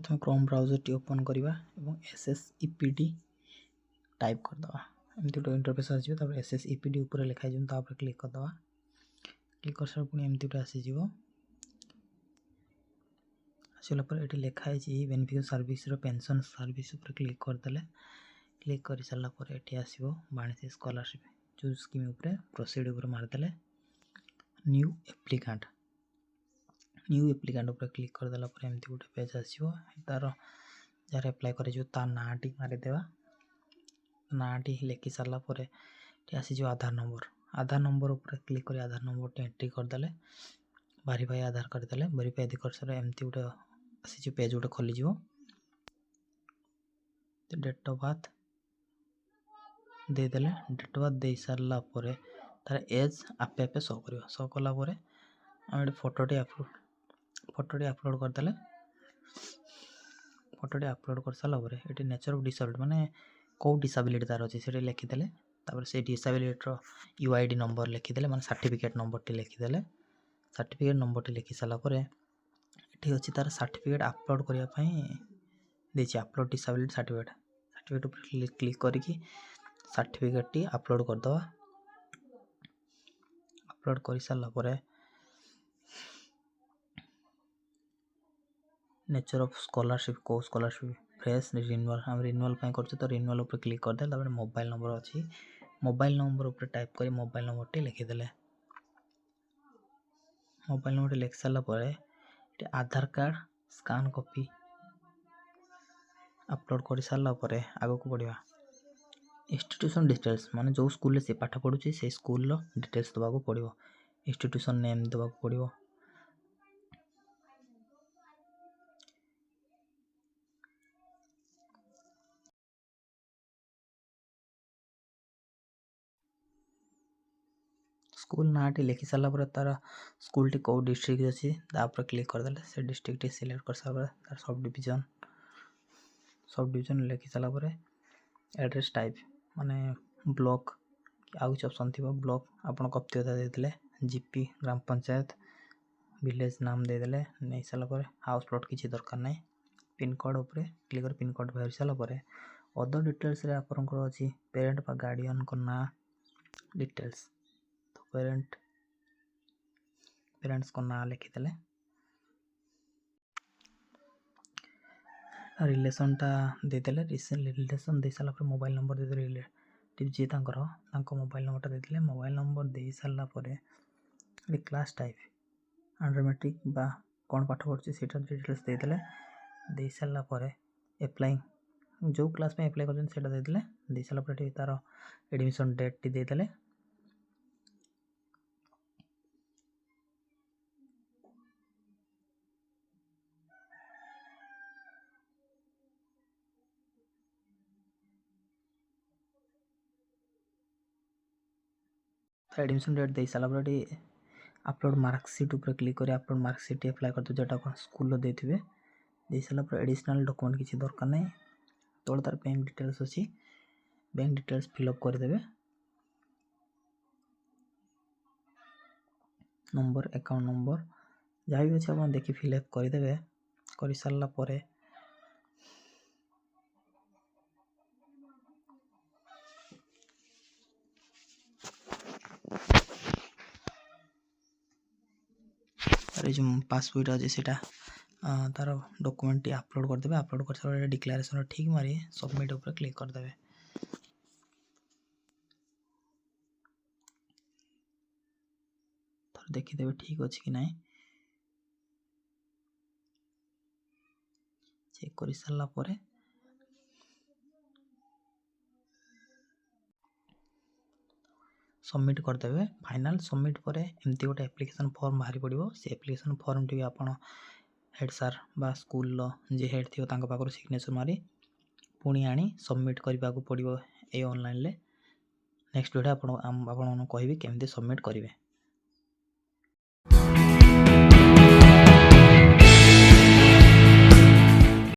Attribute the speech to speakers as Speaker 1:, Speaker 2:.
Speaker 1: प्रथम Chrome browser T open करवा SSEPD type करदे एमती गोटे इंटरफेस आसो SSEPD ऊपर लिखाई तापर क्लिक करदे क्लिक कर सारा पुणी एमती गोटे आसीज आसला ये लिखाई बेनिफिशियरी सर्विस पेंशन सर्विस ऊपर क्लिक करदे क्लिक कर सारापर ये आसो वाणिज्य स्कॉलरशिप जो स्कीम ऊपर प्रोसीड ऊपर मारदे न्यू एप्लिकांट ऊपर क्लिक करदेला एमती गोटे पेज आसो तार जार एप्लाय कर नाटी मारिदेवा नाटी लिखि सारापर आसीज आधार नंबर ऊपर क्लिक कर आधार नंबर टी एंट्री करदे वेरीफाई आधार करदे वेरीफाई कर सारा एमती गोटे आसी पेज गोटे खोलीज डेट ऑफ बर्थ देदेले डेट ऑफ बर्थ दे सारापर तार एज आपे आपे शो कलापर आम फोटोटी अपलोड करदे फोटोटी अपलोड कर सारापर ये नेचर ऑफ डिसेबल्ड माने कौ डिसेबिलिटी तार अच्छे से लिखिदे से डिसेबिलिटी UID नंबर लिखिदे माने सर्टिफिकेट नंबर टी लिखिदे सर्टिफिकेट नंबर टी लिखि सारापर ये अच्छी तार सर्टिफिकेट अपलोड करने अपलोड डिसेबिलिटी सर्टिफिकेट ऊपर क्लिक करके सर्टिफिकेट टी अपलोड करदे अपलोड कर सारापर नेचर ऑफ स्कॉलरशिप को स्कॉलरशिप फ्रेश रिन्यूअल हम रिन्यूअल कर तो रिन्यूअल ऊपर क्लिक करदे मोबाइल नंबर अच्छी मोबाइल नंबर ऊपर टाइप कर मोबाइल नंबर टी लिखिदे मोबाइल नंबर टी लिखि सारापर Aadhaar card scan copy upload कर सारापर आग को बढ़िया इंस्टीट्यूशन डिटेल्स माने जो स्कूल से पाठ पढ़ुची से स्कूल डिटेल्स देवाक पड़ो इंस्टीट्यूशन नेम देवाक पड़ो स्कूल नाटी लिखि सारापर तार स्कूल टी कौ डिस्ट्रिक्ट अच्छी तापर क्लिक करदे से डिस्ट्रिक्ट टी सिलेक्ट कर सारा तार सब डिवीजन लिखि सारापर एड्रेस टाइप माने ब्लॉक आउ कुछ ऑप्शन थी ब्लॉक आपन कप्तियता देदेले जीपी ग्राम पंचायत विलेज नाम देदेले नहीं सारापर हाउस प्लॉट किसी दरकार नहीं पिन कोड ऊपर क्लिक कर पिन कोड बाहर सारापर अदर डिटेल्स रे आपनकर अछि पेरेंट बा गार्डियन को ना डिटेल्स तो पेरेंट्स को ना लिखिदेले रिलेशन टा देदेले रिलेशन दे सारापर मोबाइल नंबर देदेले रिलेटिव जी मोबाइल नंबर टा देदेले मोबाइल नंबर दे सारापर क्लास टाइप अंडर मैट्रिक बा कौन पाठ पढ़ुची से डिटेल्स देदेले दे सारापर एप्लाइंग जो क्लास में एप्लाई कर देदेले दे सारापर तार एडमिशन डेट टी देदेले एडमिशन डेट दे सारापर अपलोड मार्कशीट ऊपर क्लिक कर अपलोड मार्कशीट अप्लाई कर जो स्कूल देते दे सारापर एडिशनल डॉक्यूमेंट किसी दरकार नहीं तौर तार बैंक डिटेल्स अच्छी बैंक डिटेल्स फिलअप करदे नंबर अकाउंट नंबर जहाँ भी अच्छे आप देखिए फिलअप करदे कर सारापर जो पासबुक अच्छे से तार डॉक्यूमेंट टी अपलोड करदे अपलोड कर सारा डिक्लेरेशन ठीक मारी सबमिट ऊपर क्लिक करदे देखीदे ठीक अच्छे कि नहीं चेक कर सारापर सबमिट करदे फाइनल सबमिट पर एमती गोटे एप्लिकेशन फॉर्म बाहरी पड़ो से एप्लिकेशन फॉर्म टी आप हेड सार बा स्कूल जी हेड थी पाखर सिग्नेचर मारी पुणी आनी सबमिट करने को पड़ो ये ऑनलाइन नेक्स्ट वीडियो आपको कहबी केमती सबमिट करेंगे।